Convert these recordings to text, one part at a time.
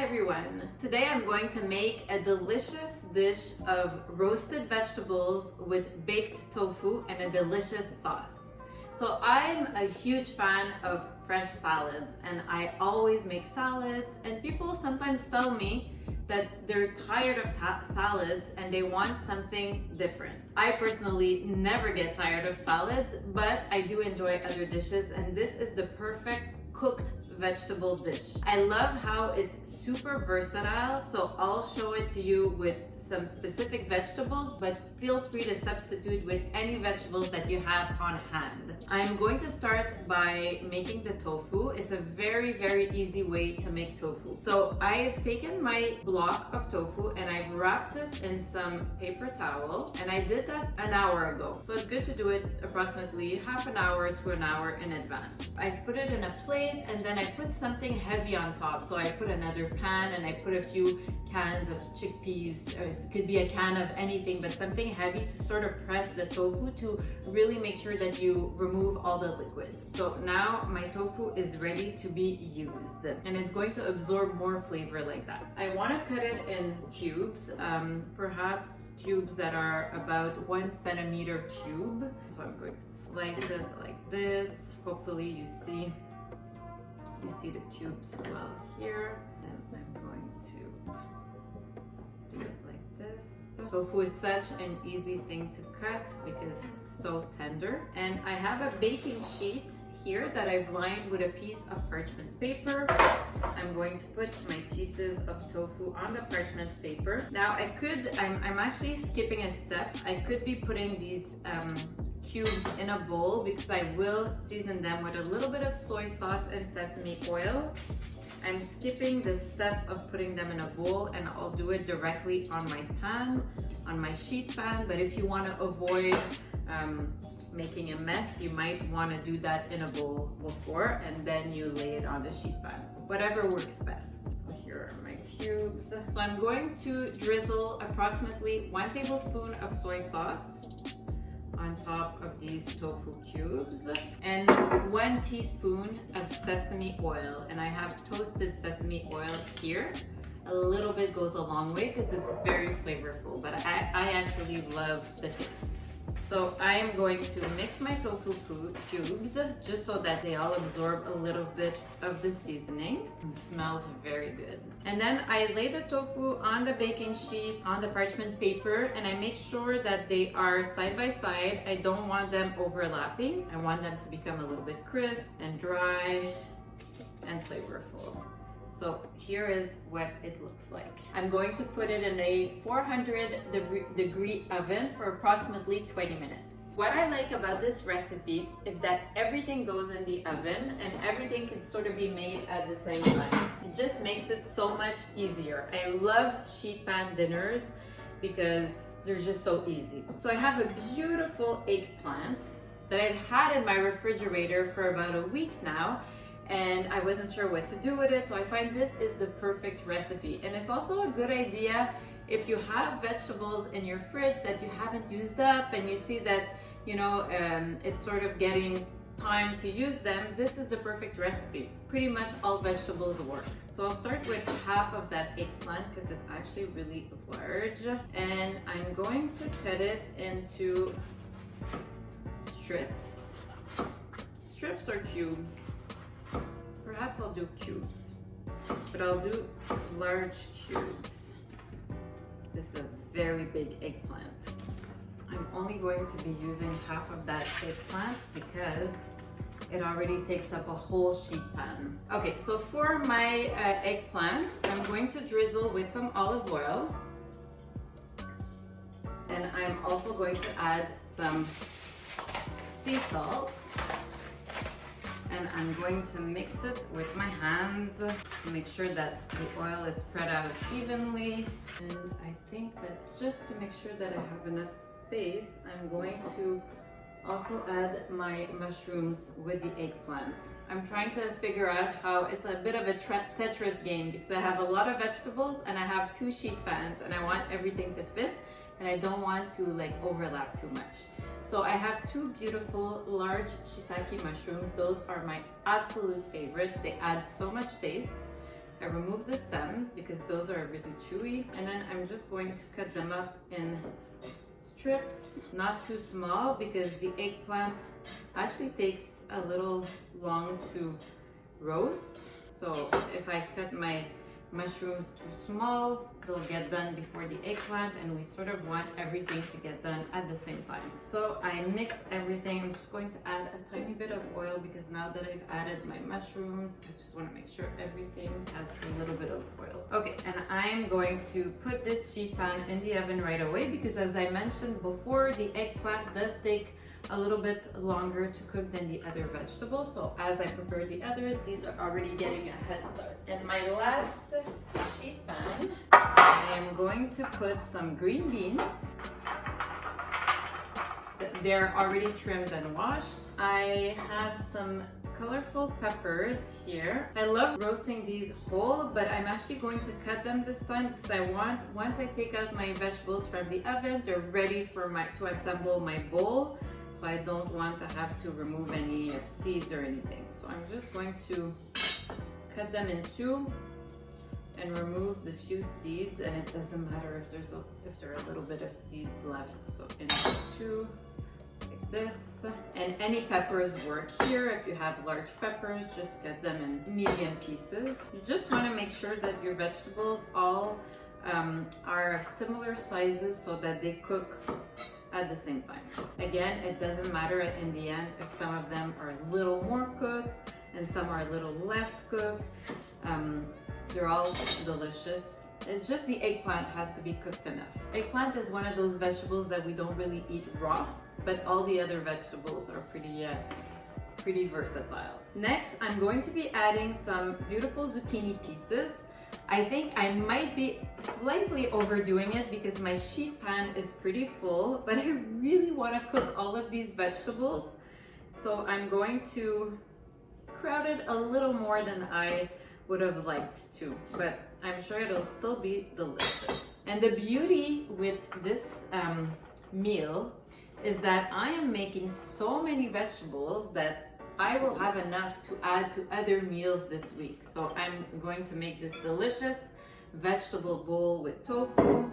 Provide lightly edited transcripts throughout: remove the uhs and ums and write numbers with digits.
everyone! Today I'm going to make a delicious dish of roasted vegetables with baked tofu and a delicious sauce. So I'm a huge fan of fresh salads and I always make salads, and people sometimes tell me that they're tired of salads and they want something different. I personally never get tired of salads, but I do enjoy other dishes, and this is the perfect cooked vegetable dish. I love how it's super versatile, so I'll show it to you with some specific vegetables, but feel free to substitute with any vegetables that you have on hand. I'm going to start by making the tofu. It's a very easy way to make tofu. So I've taken my block of tofu and I've wrapped it in some paper towel, and I did that an hour ago. So it's good to do it approximately half an hour to an hour in advance. I've put it in a plate and then I put something heavy on top. So I put another pan and I put a few cans of chickpeas. It could be a can of anything, but something heavy to sort of press the tofu to really make sure that you remove all the liquid. So now my tofu is ready to be used, and it's going to absorb more flavor like that. I want to cut it in cubes, perhaps cubes that are about 1 centimeter cube. So I'm going to slice it like this. Hopefully you see the cubes well here, and I'm going to do it like this. Tofu is such an easy thing to cut because it's so tender. And I have a baking sheet here that I've lined with a piece of parchment paper. I'm going to put my pieces of tofu on the parchment paper. Now I'm actually skipping a step. I could be putting these cubes in a bowl because I will season them with a little bit of soy sauce and sesame oil. I'm skipping the step of putting them in a bowl, and I'll do it directly on my pan, on my sheet pan. But if you want to avoid making a mess, you might want to do that in a bowl before, and then you lay it on the sheet pan. Whatever works best. So here are my cubes. So I'm going to drizzle approximately 1 tablespoon of soy sauce on top of these tofu cubes, and 1 teaspoon of sesame oil. And I have toasted sesame oil here. A little bit goes a long way because it's very flavorful, but I actually love the taste. So I am going to mix my tofu cubes just so that they all absorb a little bit of the seasoning. It smells very good. And then I lay the tofu on the baking sheet, on the parchment paper, and I make sure that they are side by side. I don't want them overlapping. I want them to become a little bit crisp and dry and flavorful. So here is what it looks like. I'm going to put it in a 400-degree oven for approximately 20 minutes. What I like about this recipe is that everything goes in the oven and everything can sort of be made at the same time. It just makes it so much easier. I love sheet pan dinners because they're just so easy. So I have a beautiful eggplant that I've had in my refrigerator for about a week now, and I wasn't sure what to do with it, so I find this is the perfect recipe. And it's also a good idea if you have vegetables in your fridge that you haven't used up and you see that, it's sort of getting time to use them. This is the perfect recipe. Pretty much all vegetables work. So I'll start with half of that eggplant because it's actually really large, and I'm going to cut it into strips or cubes. Perhaps I'll do cubes, but I'll do large cubes. This is a very big eggplant. I'm only going to be using half of that eggplant because it already takes up a whole sheet pan. Okay, so for my eggplant, I'm going to drizzle with some olive oil, and I'm also going to add some sea salt. And I'm going to mix it with my hands to make sure that the oil is spread out evenly. And I think that just to make sure that I have enough space, I'm going to also add my mushrooms with the eggplant. I'm trying to figure out how it's a bit of a Tetris game because I have a lot of vegetables and I have 2 sheet pans and I want everything to fit and I don't want to overlap too much. So I have 2 beautiful large shiitake mushrooms. Those are my absolute favorites. They add so much taste. I remove the stems because those are really chewy, and then I'm just going to cut them up in strips, not too small because the eggplant actually takes a little long to roast. So if I cut my mushrooms too small, they'll get done before the eggplant, and we sort of want everything to get done at the same time. So I mix everything. I'm just going to add a tiny bit of oil because now that I've added my mushrooms, I just want to make sure everything has a little bit of oil. Okay, and I'm going to put this sheet pan in the oven right away because, as I mentioned before, the eggplant does take a little bit longer to cook than the other vegetables. So as I prepare the others, these are already getting a head start. In my last sheet pan, I am going to put some green beans. They're already trimmed and washed. I have some colorful peppers here. I love roasting these whole, but I'm actually going to cut them this time because I want, once I take out my vegetables from the oven, they're ready for to assemble my bowl. So I don't want to have to remove any seeds or anything. So I'm just going to cut them in two and remove the few seeds, and it doesn't matter if there are a little bit of seeds left. So in two, like this. And any peppers work here. If you have large peppers, just cut them in medium pieces. You just want to make sure that your vegetables all are of similar sizes so that they cook at the same time. Again, it doesn't matter in the end if some of them are a little more cooked and some are a little less cooked. They're all delicious. It's just the eggplant has to be cooked enough. Eggplant is one of those vegetables that we don't really eat raw, but all the other vegetables are pretty versatile. Next, I'm going to be adding some beautiful zucchini pieces. I think I might be slightly overdoing it because my sheet pan is pretty full, but I really want to cook all of these vegetables. So I'm going to crowd it a little more than I would have liked to, but I'm sure it'll still be delicious. And the beauty with this meal is that I am making so many vegetables that I will have enough to add to other meals this week. So I'm going to make this delicious vegetable bowl with tofu,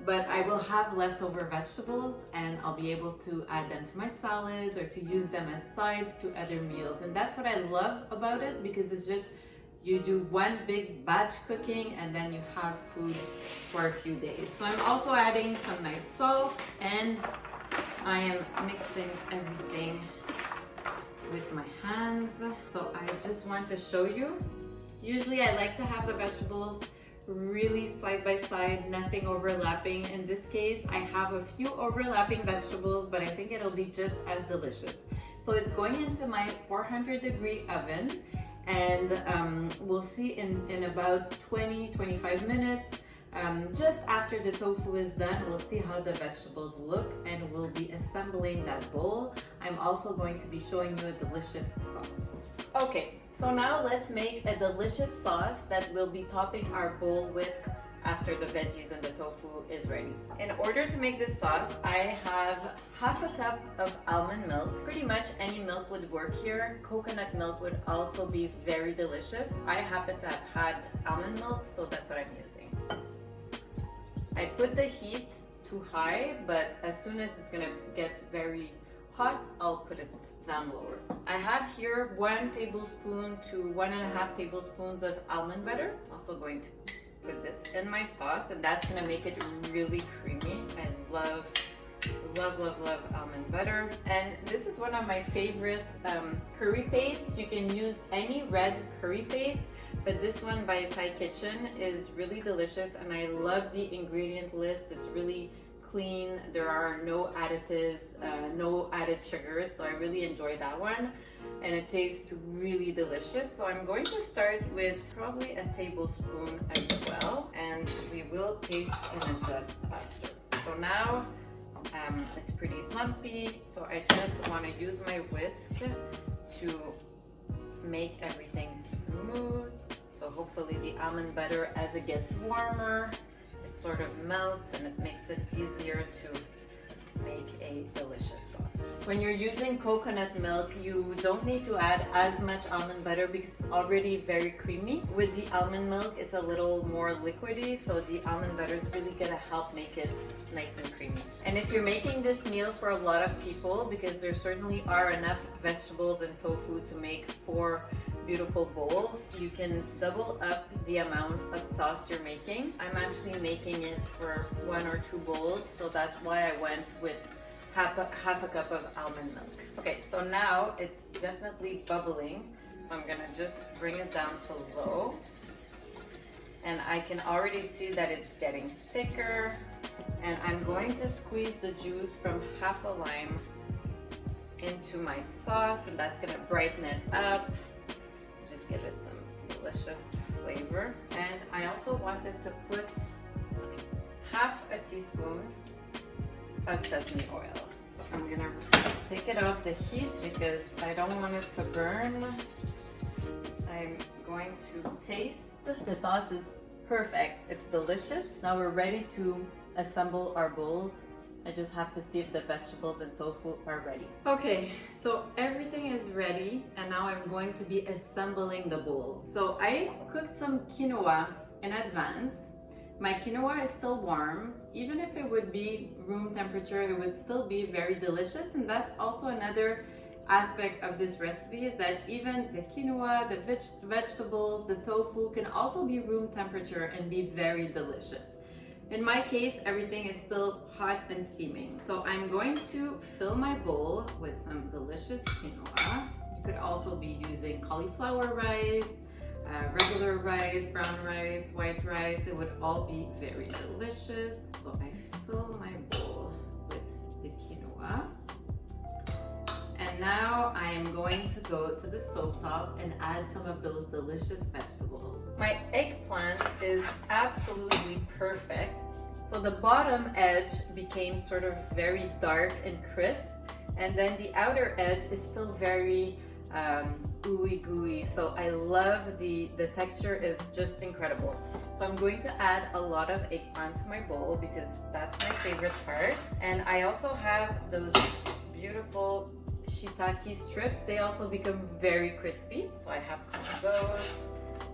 but I will have leftover vegetables and I'll be able to add them to my salads or to use them as sides to other meals. And that's what I love about it, because it's just, you do one big batch cooking and then you have food for a few days. So I'm also adding some nice salt, and I am mixing everything with my hands. So I just want to show you. Usually I like to have the vegetables really side by side, nothing overlapping. In this case, I have a few overlapping vegetables, but I think it'll be just as delicious. So it's going into my 400-degree oven, and we'll see in about 20-25 minutes. Just after the tofu is done, we'll see how the vegetables look, and we'll be assembling that bowl. I'm also going to be showing you a delicious sauce. Okay, so now let's make a delicious sauce that we'll be topping our bowl with after the veggies and the tofu is ready. In order to make this sauce, I have half a cup of almond milk. Pretty much any milk would work here. Coconut milk would also be very delicious. I happen to have had almond milk, so that's what I'm using. I put the heat too high, but as soon as it's gonna get very hot, I'll put it down lower. I have here 1 tablespoon to 1.5 tablespoons of almond butter. Also going to put this in my sauce, and that's gonna make it really creamy. I love almond butter. And this is one of my favorite curry pastes. You can use any red curry paste, but this one by Thai Kitchen is really delicious, and I love the ingredient list. It's really clean. There are no additives, no added sugars, so I really enjoy that one, and it tastes really delicious. So I'm going to start with probably a tablespoon as well, and we will taste and adjust after. So now it's pretty lumpy, so I just want to use my whisk to make everything smooth. So hopefully the almond butter, as it gets warmer, it sort of melts and it makes it easier to make a delicious sauce. When you're using coconut milk, you don't need to add as much almond butter because it's already very creamy. With the almond milk, it's a little more liquidy, so the almond butter is really gonna help make it nice and creamy. And if you're making this meal for a lot of people, because there certainly are enough vegetables and tofu to make 4 beautiful bowls, you can double up the amount of sauce you're making. I'm actually making it for 1 or 2 bowls, so that's why I went with half a cup of almond milk. Okay, so now it's definitely bubbling, so I'm gonna just bring it down to low. And I can already see that it's getting thicker. And I'm going to squeeze the juice from half a lime into my sauce, and that's gonna brighten it up. Just give it some delicious flavor. And I also wanted to put half a teaspoon of sesame oil. I'm gonna take it off the heat because I don't want it to burn. I'm going to taste. The sauce is perfect. It's delicious. Now we're ready to assemble our bowls. I just have to see if the vegetables and tofu are ready. Okay, so everything is ready, and now I'm going to be assembling the bowl. So I cooked some quinoa in advance. My quinoa is still warm. Even if it would be room temperature, it would still be very delicious. And that's also another aspect of this recipe, is that even the quinoa, the vegetables, the tofu can also be room temperature and be very delicious. In my case, everything is still hot and steaming. So I'm going to fill my bowl with some delicious quinoa. You could also be using cauliflower rice, regular rice, brown rice, white rice. It would all be very delicious. So I fill my bowl with the quinoa. And now I am going to go to the stovetop and add some of those delicious vegetables. My eggplant is absolutely perfect. So the bottom edge became sort of very dark and crisp, and then the outer edge is still very ooey gooey. So I love the texture is just incredible. So I'm going to add a lot of eggplant to my bowl because that's my favorite part. And I also have those beautiful shiitake strips. They also become very crispy. So I have some of those.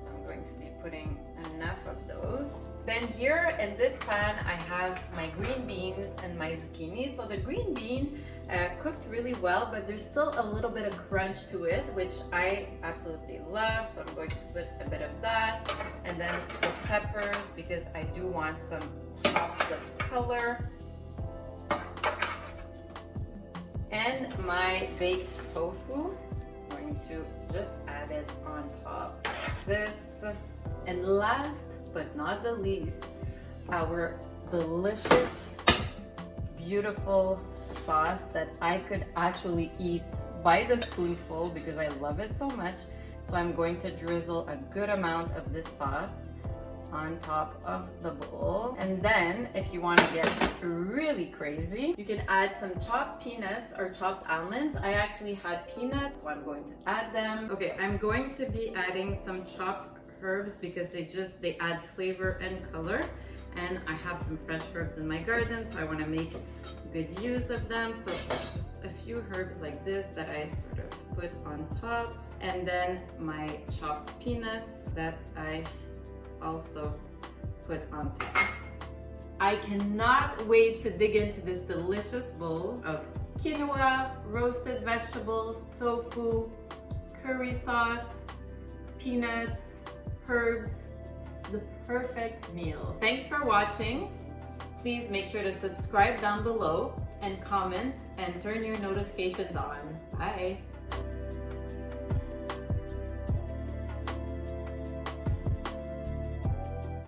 So I'm going to be putting enough of those. Then here in this pan, I have my green beans and my zucchini. So the green bean cooked really well, but there's still a little bit of crunch to it, which I absolutely love. So I'm going to put a bit of that. And then the peppers, because I do want some pops of color. And my baked tofu, I'm going to just add it on top of this. And last but not the least, our delicious, beautiful sauce that I could actually eat by the spoonful because I love it so much. So I'm going to drizzle a good amount of this sauce on top of the bowl. And then if you want to get really crazy, you can add some chopped peanuts or chopped almonds. I actually had peanuts, so I'm going to add them. Okay, I'm going to be adding some chopped herbs because they add flavor and color. And I have some fresh herbs in my garden, so I want to make good use of them. So just a few herbs like this that I sort of put on top. And then my chopped peanuts that I also put on top. I cannot wait to dig into this delicious bowl of quinoa, roasted vegetables, tofu, curry sauce, peanuts, herbs, the perfect meal. Thanks for watching. Please make sure to subscribe down below and comment and turn your notifications on. Bye.